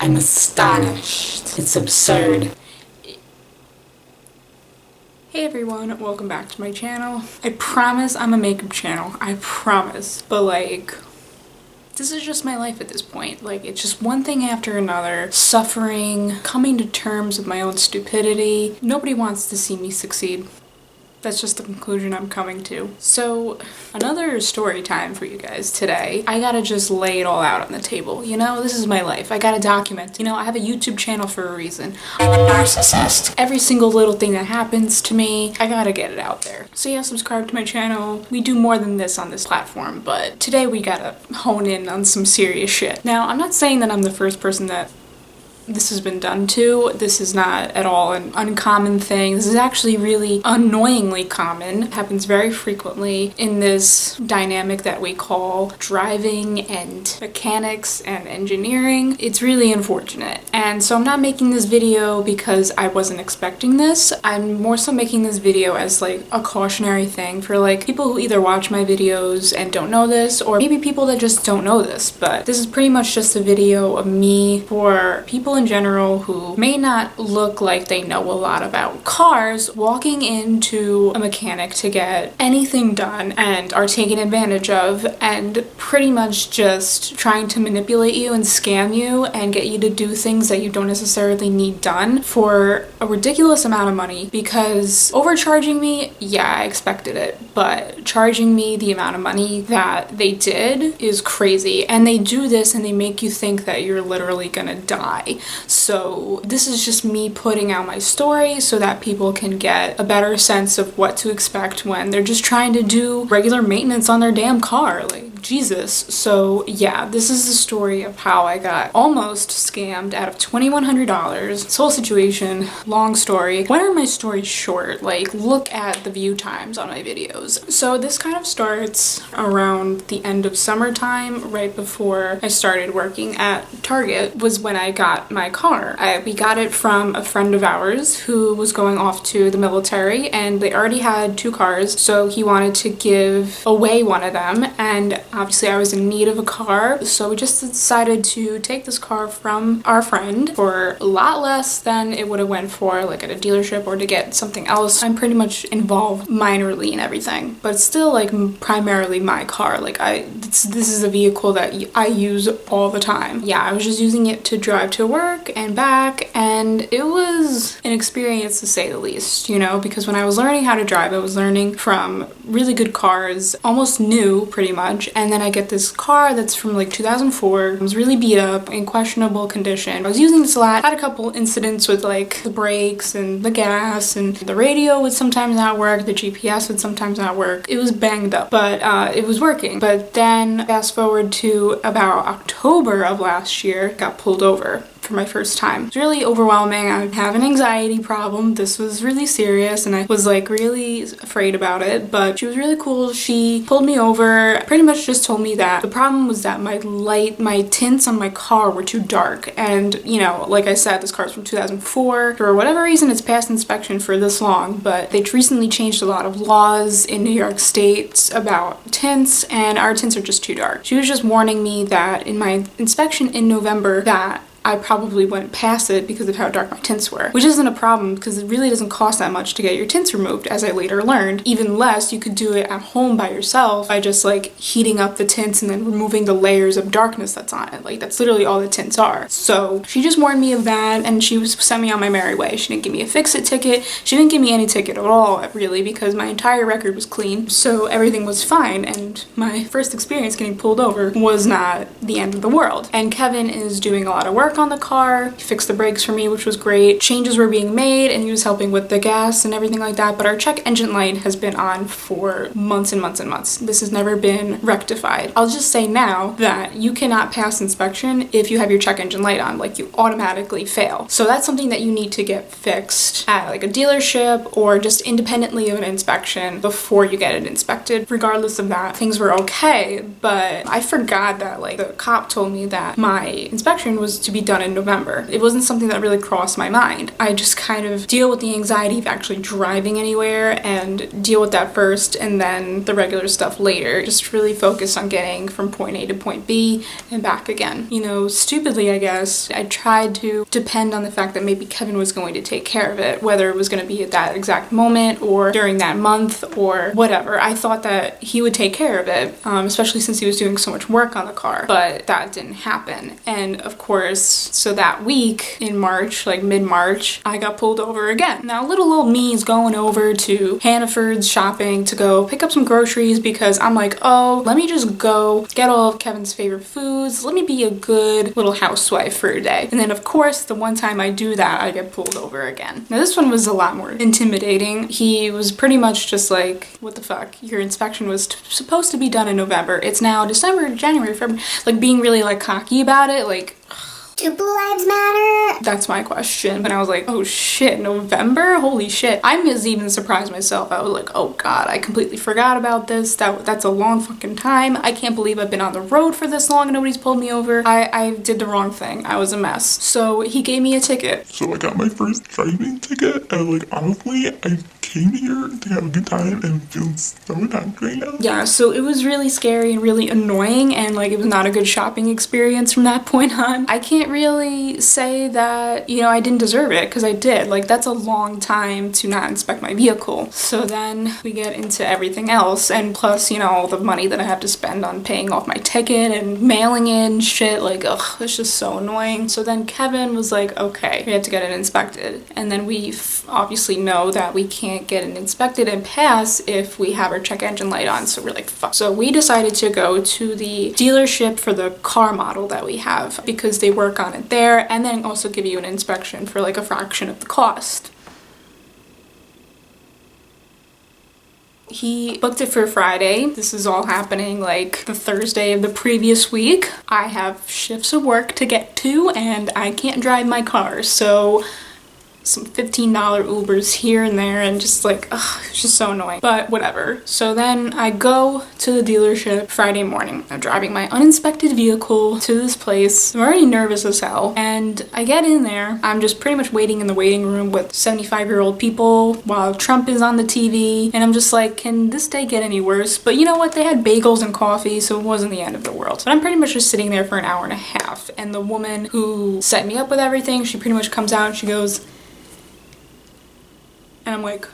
I'm astonished. It's absurd. Hey everyone, welcome back to my channel. I promise I'm a makeup channel, I promise. But like, this is just my life at this point. Like, it's just one thing after another. Suffering, coming to terms with my own stupidity. Nobody wants to see me succeed. That's just the conclusion I'm coming to. So, another story time for you guys today. I gotta just lay it all out on the table. You know, this is my life. I gotta document. You know, I have a YouTube channel for a reason. I'm a narcissist. Every single little thing that happens to me, I gotta get it out there. So yeah, subscribe to my channel. We do more than this on this platform, but today we gotta hone in on some serious shit. Now, I'm not saying that I'm the first person that this has been done to. This is not at all an uncommon thing. This is actually really annoyingly common. It happens very frequently in this dynamic that we call driving and mechanics and engineering. It's really unfortunate. And so I'm not making this video because I wasn't expecting this. I'm more so making this video as like a cautionary thing for like people who either watch my videos and don't know this, or maybe people that just don't know this. But this is pretty much just a video of me for people in general who may not look like they know a lot about cars walking into a mechanic to get anything done and are taken advantage of and pretty much just trying to manipulate you and scam you and get you to do things that you don't necessarily need done for a ridiculous amount of money. Because overcharging me, yeah, I expected it, but charging me the amount of money that they did is crazy. And they do this and they make you think that you're literally gonna die. So this is just me putting out my story so that people can get a better sense of what to expect when they're just trying to do regular maintenance on their damn car. Like, Jesus. So yeah, this is the story of how I got almost scammed out of $2,100. This whole situation, long story. Why are my stories short? Like, look at the view times on my videos. So this kind of starts around the end of summertime, right before I started working at Target, was when I got my car. We got it from a friend of ours who was going off to the military, and they already had two cars, so he wanted to give away one of them, and obviously I was in need of a car, so we just decided to take this car from our friend for a lot less than it would have went for like at a dealership or to get something else. I'm pretty much involved minorly in everything, but it's still like primarily my car. Like this is a vehicle that I use all the time. Yeah, I was just using it to drive to work and back, and it was an experience to say the least, you know, because when I was learning how to drive, I was learning from really good cars, almost new pretty much, and then I get this car that's from like 2004. It was really beat up, in questionable condition. I was using this a lot, had a couple incidents with like the brakes and the gas, and the radio would sometimes not work, the GPS would sometimes not work. It was banged up, but it was working. But then fast forward to about October of last year, got pulled over for my first time. It's really overwhelming. I have an anxiety problem. This was really serious and I was like really afraid about it, but she was really cool. She pulled me over, pretty much just told me that the problem was that my tints on my car were too dark. And you know, like I said, this car's from 2004. For whatever reason, it's past inspection for this long, but they recently changed a lot of laws in New York State about tints, and our tints are just too dark. She was just warning me that in my inspection in November that I probably went past it because of how dark my tints were, which isn't a problem because it really doesn't cost that much to get your tints removed, as I later learned. Even less, you could do it at home by yourself by just like heating up the tints and then removing the layers of darkness that's on it. Like, that's literally all the tints are. So she just warned me of that, and she sent me on my merry way. She didn't give me a fix-it ticket. She didn't give me any ticket at all, really, because my entire record was clean, so everything was fine, and my first experience getting pulled over was not the end of the world. And Kevin is doing a lot of work on the car. He fixed the brakes for me, which was great. Changes were being made and he was helping with the gas and everything like that, but our check engine light has been on for months and months and months. This has never been rectified. I'll just say now that you cannot pass inspection if you have your check engine light on. Like, you automatically fail. So that's something that you need to get fixed at like a dealership or just independently of an inspection before you get it inspected. Regardless of that, things were okay, but I forgot that like the cop told me that my inspection was to be done in November. It wasn't something that really crossed my mind. I just kind of deal with the anxiety of actually driving anywhere and deal with that first and then the regular stuff later. Just really focus on getting from point A to point B and back again. You know, stupidly, I guess, I tried to depend on the fact that maybe Kevin was going to take care of it, whether it was going to be at that exact moment or during that month or whatever. I thought that he would take care of it, especially since he was doing so much work on the car, but that didn't happen. And of course, so that week in March, like mid-March, I got pulled over again. Now, little old me is going over to Hannaford's shopping to go pick up some groceries because I'm like, oh, let me just go get all of Kevin's favorite foods. Let me be a good little housewife for a day. And then of course, the one time I do that, I get pulled over again. Now this one was a lot more intimidating. He was pretty much just like, what the fuck? Your inspection was supposed to be done in November. It's now December, January, February. Like being really like cocky about it, like, do Blue Lives Matter? That's my question. And I was like, oh shit, November? Holy shit. I was even surprised myself. I was like, oh god, I completely forgot about this. That's a long fucking time. I can't believe I've been on the road for this long and nobody's pulled me over. I did the wrong thing. I was a mess. So he gave me a ticket. So I got my first driving ticket and like honestly, I came here to have a good time and feel so relaxed right now. Yeah, so it was really scary and really annoying and like it was not a good shopping experience from that point on. I can't really say that, you know, I didn't deserve it because I did. Like that's a long time to not inspect my vehicle. So then we get into everything else and plus, you know, all the money that I have to spend on paying off my ticket and mailing in shit. Like, ugh, it's just so annoying. So then Kevin was like, okay, we have to get it inspected. And then we obviously know that we can't get it inspected and pass if we have our check engine light on. So we're like, fuck. So we decided to go to the dealership for the car model that we have because they work on it there and then also give you an inspection for like a fraction of the cost. He booked it for Friday. This is all happening like the Thursday of the previous week. I have shifts of work to get to and I can't drive my car, so some $15 Ubers here and there and just like, ugh, it's just so annoying. But whatever. So then I go to the dealership Friday morning. I'm driving my uninspected vehicle to this place. I'm already nervous as hell. And I get in there. I'm just pretty much waiting in the waiting room with 75-year-old people while Trump is on the TV. And I'm just like, can this day get any worse? But you know what? They had bagels and coffee, so it wasn't the end of the world. But I'm pretty much just sitting there for an hour and a half. And the woman who set me up with everything, she pretty much comes out and she goes, and I'm like,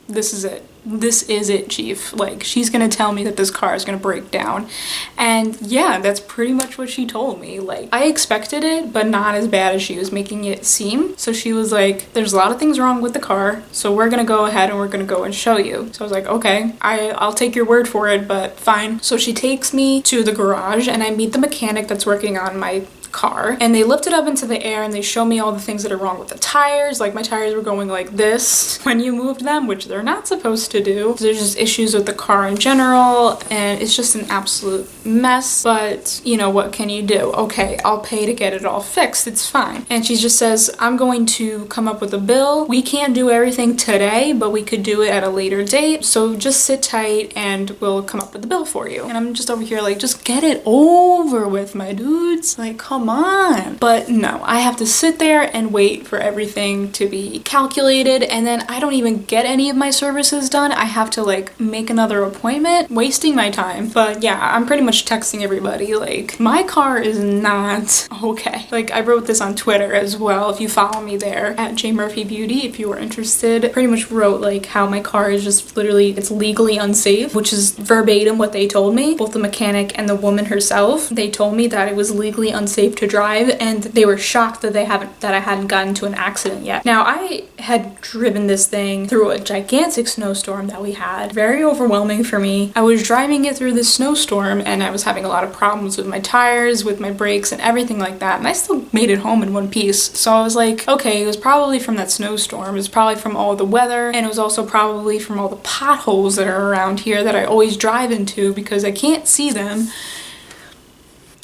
this is it. This is it, Chief. Like, she's gonna tell me that this car is gonna break down. And yeah, that's pretty much what she told me. Like, I expected it, but not as bad as she was making it seem. So she was like, there's a lot of things wrong with the car, so we're gonna go ahead and we're gonna go and show you. So I was like, okay, I'll take your word for it, but fine. So she takes me to the garage and I meet the mechanic that's working on my car and they lift it up into the air and they show me all the things that are wrong with the tires. Like my tires were going like this when you moved them, which they're not supposed to do. There's just issues with the car in general and it's just an absolute mess. But you know, what can you do? Okay, I'll pay to get it all fixed. It's fine. And she just says, I'm going to come up with a bill. We can't do everything today, but we could do it at a later date. So just sit tight and we'll come up with the bill for you. And I'm just over here like, just get it over with, my dudes. Like, come on. But no, I have to sit there and wait for everything to be calculated and then I don't even get any of my services done. I have to like make another appointment, wasting my time. But yeah, I'm pretty much texting everybody like, my car is not okay. Like I wrote this on Twitter as well. If you follow me there at jmurphybeauty, if you are interested, pretty much wrote like how my car is just literally, it's legally unsafe, which is verbatim what they told me. Both the mechanic and the woman herself, they told me that it was legally unsafe to drive and they were shocked that I hadn't gotten into an accident yet. Now I had driven this thing through a gigantic snowstorm that we had. Very overwhelming for me. I was driving it through this snowstorm and I was having a lot of problems with my tires, with my brakes and everything like that, and I still made it home in one piece. So I was like, okay, it was probably from that snowstorm. It was probably from all the weather and it was also probably from all the potholes that are around here that I always drive into because I can't see them.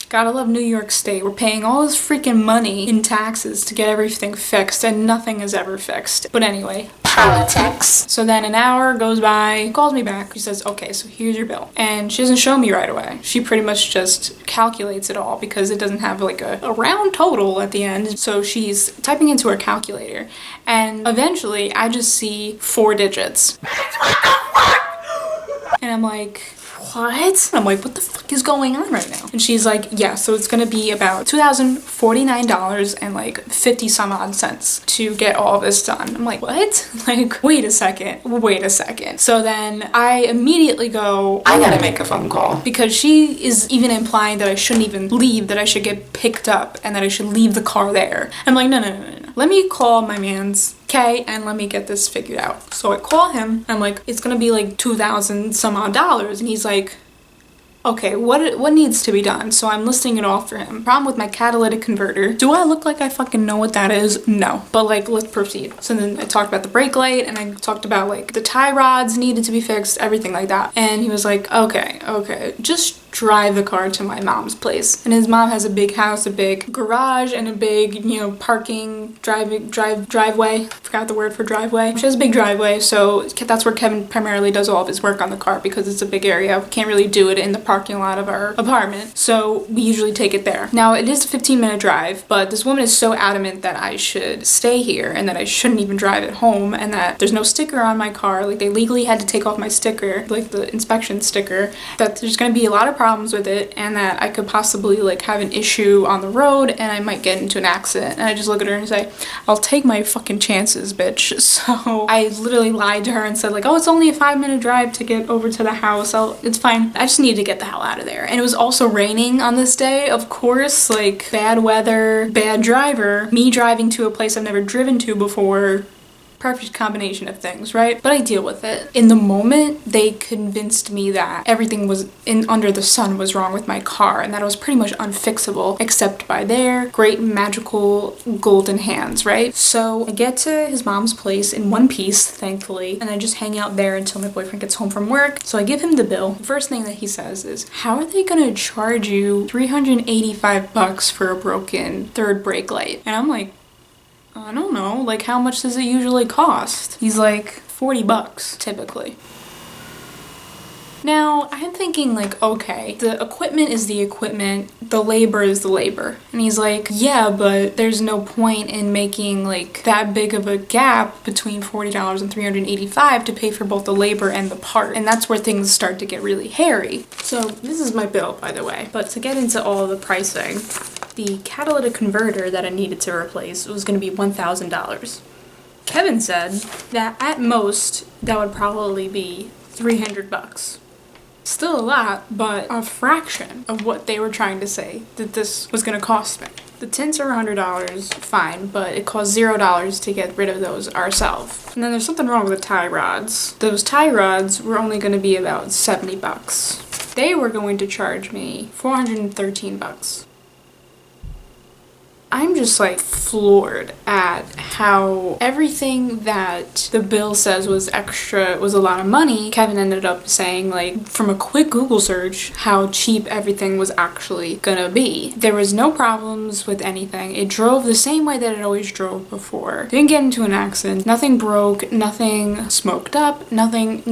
Gotta love New York State. We're paying all this freaking money in taxes to get everything fixed and nothing is ever fixed. But anyway, Politics. So then an hour goes by, calls me back. She says, okay, so here's your bill. And she doesn't show me right away. She pretty much just calculates it all because it doesn't have like a round total at the end. So she's typing into her calculator. And eventually I just see 4 digits. And I'm like, what? I'm like, what the fuck is going on right now? And she's like, yeah, so it's gonna be about $2,049 and like 50 some odd cents to get all of this done. I'm like, what? Like, wait a second. So then I immediately go, I gotta make a phone call. Because she is even implying that I shouldn't even leave, that I should get picked up and that I should leave the car there. I'm like, no. Let me call my man's okay, and let me get this figured out. So I call him, I'm like, it's gonna be like 2,000 some odd dollars, and he's like, okay, what needs to be done? So I'm listing it off for him. Problem with my catalytic converter. Do I look like I fucking know what that is? No. But like, let's proceed. So then I talked about the brake light, and I talked about like the tie rods needed to be fixed, everything like that. And he was like, okay, just drive the car to my mom's place. And his mom has a big house, a big garage, and a big, parking driveway. Forgot the word for driveway. She has a big driveway, so that's where Kevin primarily does all of his work on the car because it's a big area. We can't really do it in the parking lot of our apartment, so we usually take it there. Now, it is a 15-minute drive, but this woman is so adamant that I should stay here and that I shouldn't even drive it home and that there's no sticker on my car. Like, they legally had to take off my sticker, like the inspection sticker, that there's gonna be a lot of problems with it and that I could possibly like have an issue on the road and I might get into an accident. And I just look at her and say, I'll take my fucking chances, bitch. So I literally lied to her and said like, oh, it's only a 5-minute drive to get over to the house. It's fine. I just need to get the hell out of there. And it was also raining on this day, of course, like bad weather, bad driver, me driving to a place I've never driven to before. Perfect combination of things, right? But I deal with it. In the moment, they convinced me that everything was under the sun was wrong with my car and that it was pretty much unfixable except by their great magical golden hands, right? So I get to his mom's place in one piece, thankfully, and I just hang out there until my boyfriend gets home from work. So I give him the bill. The first thing that he says is, how are they gonna charge you $385 for a broken third brake light? And I'm like, I don't know, like how much does it usually cost? He's like, $40 typically. Now, I'm thinking like, okay, the equipment is the equipment, the labor is the labor. And he's like, yeah, but there's no point in making like that big of a gap between $40 and $385 to pay for both the labor and the part. And that's where things start to get really hairy. So this is my bill, by the way. But to get into all the pricing, the catalytic converter that I needed to replace was going to be $1,000. Kevin said that at most, that would probably be $300. Still a lot, but a fraction of what they were trying to say that this was going to cost me. The tints are $100, fine, but it costs $0 to get rid of those ourselves. And then there's something wrong with the tie rods. Those tie rods were only going to be about $70. They were going to charge me $413. I'm just like floored at how everything that the bill says was extra, was a lot of money. Kevin ended up saying like from a quick Google search how cheap everything was actually gonna be. There was no problems with anything. It drove the same way that it always drove before. Didn't get into an accident. Nothing broke, nothing smoked up, nothing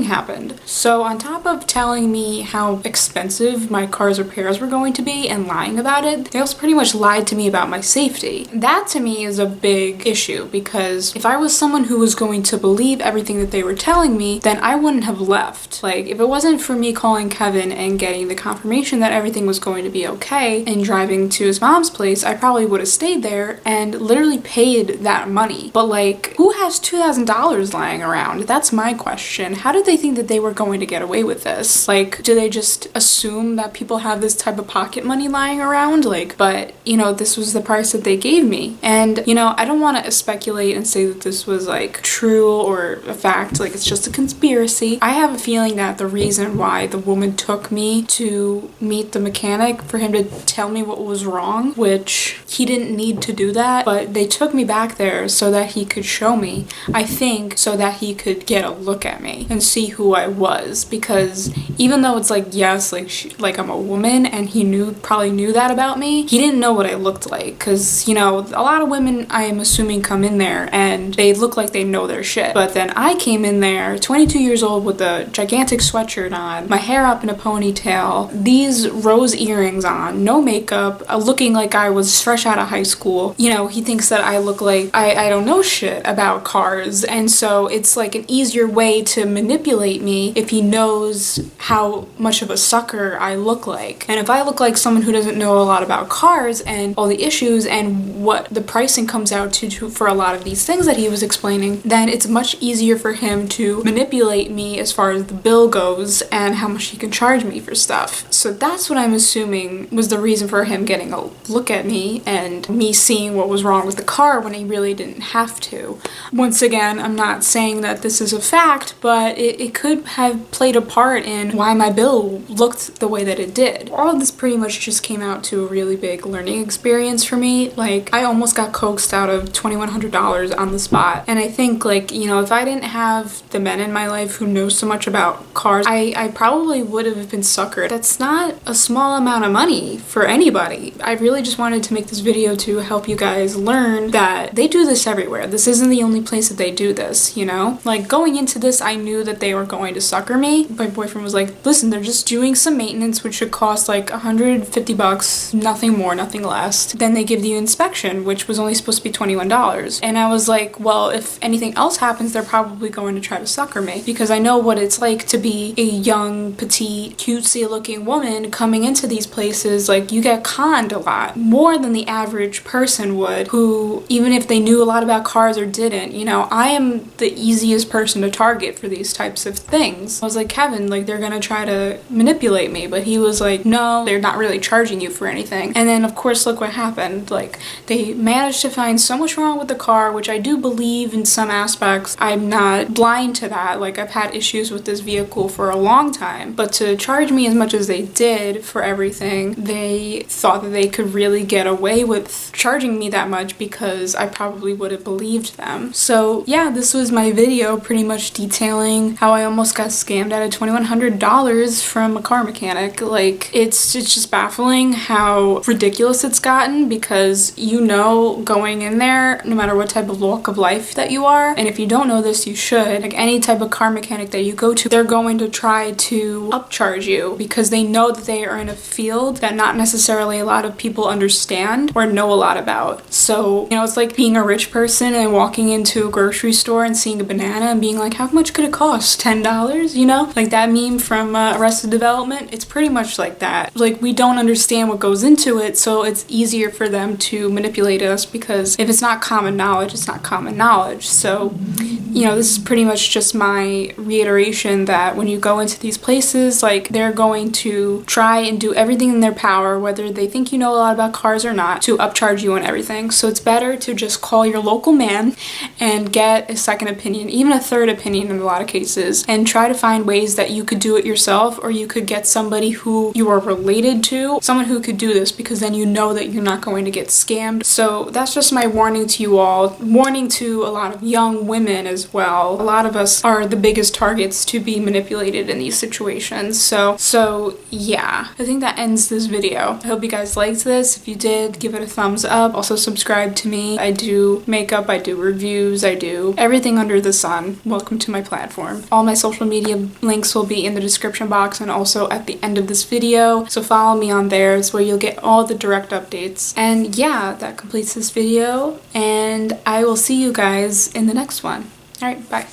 happened. So on top of telling me how expensive my car's repairs were going to be and lying about it, they also pretty much lied to me about my safety. That to me is a big issue because if I was someone who was going to believe everything that they were telling me, then I wouldn't have left. Like if it wasn't for me calling Kevin and getting the confirmation that everything was going to be okay and driving to his mom's place, I probably would have stayed there and literally paid that money. But like, who has $2,000 lying around? That's my question. How did they think that they were going to get away with this? Like, do they just assume that people have this type of pocket money lying around? Like, but this was the price that they gave me. And I don't want to speculate and say that this was like true or a fact, like it's just a conspiracy. I have a feeling that the reason why the woman took me to meet the mechanic for him to tell me what was wrong, which he didn't need to do that, but they took me back there so that he could show me, I think, so that he could get a look at me and see who I was. Because even though it's like, yes, like I'm a woman, and he probably knew that about me, he didn't know what I looked like. Because, you know, a lot of women, I am assuming, come in there and they look like they know their shit. But then I came in there 22 years old with a gigantic sweatshirt on, my hair up in a ponytail, these rose earrings on, no makeup, looking like I was fresh out of high school. You know, he thinks that I look like I don't know shit about cars, and so it's like an easier way to manipulate me if he knows how much of a sucker I look like. And if I look like someone who doesn't know a lot about cars and all the issues and what the pricing comes out to for a lot of these things that he was explaining, then it's much easier for him to manipulate me as far as the bill goes and how much he can charge me for stuff. So that's what I'm assuming was the reason for him getting a look at me and me seeing what was wrong with the car when he really didn't have to. Once again, I'm not saying that this is a fact, but it could have played a part in why my bill looked the way that it did. All of this pretty much just came out to a really big learning experience for me. Like, I almost got coaxed out of $2,100 on the spot. And I think, like, you know, if I didn't have the men in my life who know so much about cars, I probably would have been suckered. That's not a small amount of money for anybody. I really just wanted to make this video to help you guys learn that they do this everywhere. This isn't the only place that they do this, you know? Like, going into this, I knew that they were going to sucker me. My boyfriend was like, listen, they're just doing some maintenance, which should cost like $150, nothing more, nothing less. Then they give you inspection, which was only supposed to be $21. And I was like, well, if anything else happens, they're probably going to try to sucker me, because I know what it's like to be a young, petite, cutesy looking woman coming into these places. Like, you get conned a lot, more than the average person would, who, even if they knew a lot about cars or didn't, you know, I am the easiest person to target for these types of things. I was like, Kevin, like, they're gonna try to manipulate me, but he was like, no, they're not really charging you for anything. And then of course, look what happened. Like, they managed to find so much wrong with the car, which I do believe in some aspects. I'm not blind to that. Like, I've had issues with this vehicle for a long time, but to charge me as much as they did for everything, they thought that they could really get away with charging me that much because I probably would have believed them. So yeah, this was my video pretty much detailing how I almost got scammed out of $2,100 from a car mechanic. Like, it's just baffling how ridiculous it's gotten, because you know, going in there, no matter what type of walk of life that you are, and if you don't know this, you should, like any type of car mechanic that you go to, they're going to try to upcharge you because they know that they are in a field that not necessarily a lot of people understand or know a lot about. So, you know, it's like being a rich person and walking into a grocery store and seeing a banana and being like, how much could it cost? $10? You know? Like that meme from Arrested Development. It's pretty much like that. Like, we don't understand what goes into it, so it's easier for them to manipulate us, because if it's not common knowledge, it's not common knowledge. So, you know, this is pretty much just my reiteration that when you go into these places, like, they're going to try and do everything in their power, whether they think you know a lot about cars or not, to upcharge you on everything. So it's better to just call your local man and get a second opinion, even a third opinion in a lot of cases, and try to find ways that you could do it yourself, or you could get somebody who you are related to, someone who could do this, because then you know that you're not going to get scammed. So that's just my warning to you all, warning to a lot of young women as well. A lot of us are the biggest targets to be manipulated in these situations. So yeah, I think that ends this video. I hope you guys liked this. If you did, give it a thumbs up. Also subscribe to me. I do makeup, I do reviews, I do everything under the sun. Welcome to my platform. All my social media links will be in the description box and also at the end of this video. So follow me on there. It's where you'll get all the direct updates. And yeah, that completes this video, and I will see you guys in the next one. All right, bye.